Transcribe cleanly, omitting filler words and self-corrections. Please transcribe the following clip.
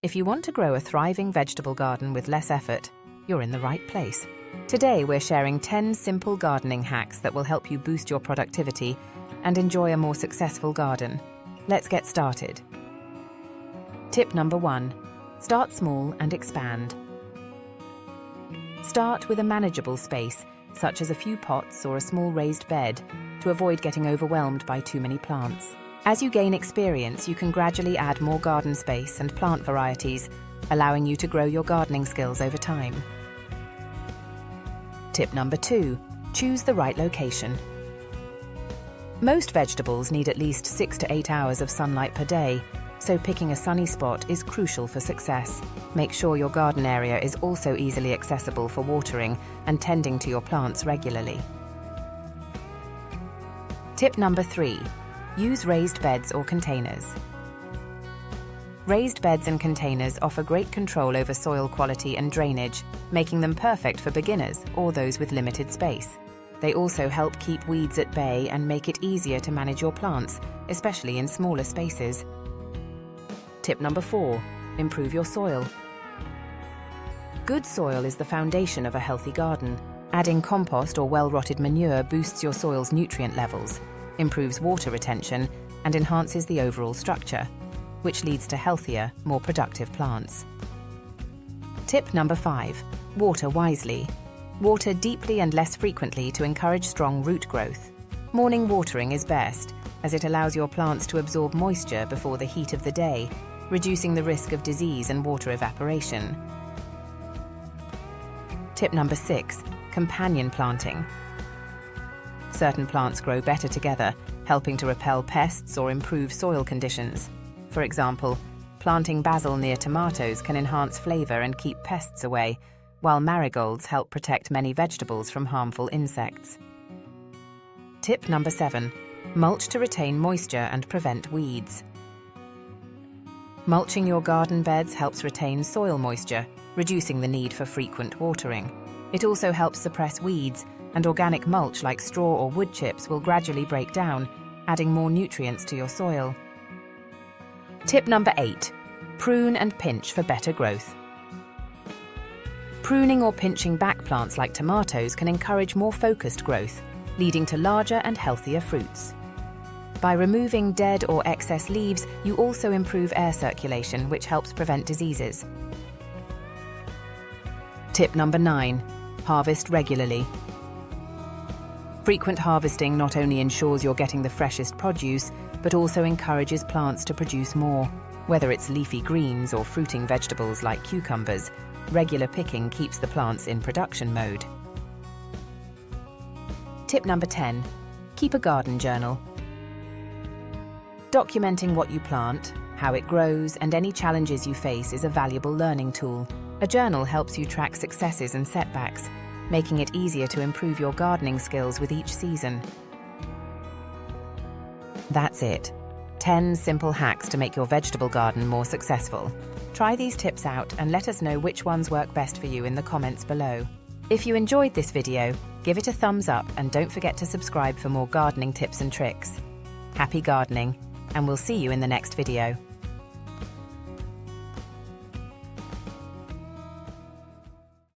If you want to grow a thriving vegetable garden with less effort, you're in the right place. Today we're sharing 10 simple gardening hacks that will help you boost your productivity and enjoy a more successful garden. Let's get started. Tip number 1. Start small and expand. Start with a manageable space, such as a few pots or a small raised bed, to avoid getting overwhelmed by too many plants. As you gain experience, you can gradually add more garden space and plant varieties, allowing you to grow your gardening skills over time. Tip number 2. Choose the right location. Most vegetables need at least 6 to 8 hours of sunlight per day, so picking a sunny spot is crucial for success. Make sure your garden area is also easily accessible for watering and tending to your plants regularly. Tip number 3. Use raised beds or containers. Raised beds and containers offer great control over soil quality and drainage, making them perfect for beginners or those with limited space. They also help keep weeds at bay and make it easier to manage your plants, especially in smaller spaces. Tip number 4. Improve your soil. Good soil is the foundation of a healthy garden. Adding compost or well-rotted manure boosts your soil's nutrient levels, improves water retention, and enhances the overall structure, which leads to healthier, more productive plants. Tip number 5. Water wisely. Water deeply and less frequently to encourage strong root growth. Morning watering is best, as it allows your plants to absorb moisture before the heat of the day, reducing the risk of disease and water evaporation. Tip number 6. Companion planting. Certain plants grow better together, helping to repel pests or improve soil conditions. For example, planting basil near tomatoes can enhance flavor and keep pests away, while marigolds help protect many vegetables from harmful insects. Tip number 7. Mulch to retain moisture and prevent weeds. Mulching your garden beds helps retain soil moisture, reducing the need for frequent watering. It also helps suppress weeds, and organic mulch like straw or wood chips will gradually break down, adding more nutrients to your soil. Tip number 8. Prune and pinch for better growth. Pruning or pinching back plants like tomatoes can encourage more focused growth, leading to larger and healthier fruits. By removing dead or excess leaves, you also improve air circulation, which helps prevent diseases. Tip number 9. Harvest regularly. Frequent harvesting not only ensures you're getting the freshest produce, but also encourages plants to produce more. Whether it's leafy greens or fruiting vegetables like cucumbers, regular picking keeps the plants in production mode. Tip number 10. Keep a garden journal. Documenting what you plant, how it grows, and any challenges you face is a valuable learning tool. A journal helps you track successes and setbacks, making it easier to improve your gardening skills with each season. That's it. 10 simple hacks to make your vegetable garden more successful. Try these tips out and let us know which ones work best for you in the comments below. If you enjoyed this video, give it a thumbs up and don't forget to subscribe for more gardening tips and tricks. Happy gardening, and we'll see you in the next video.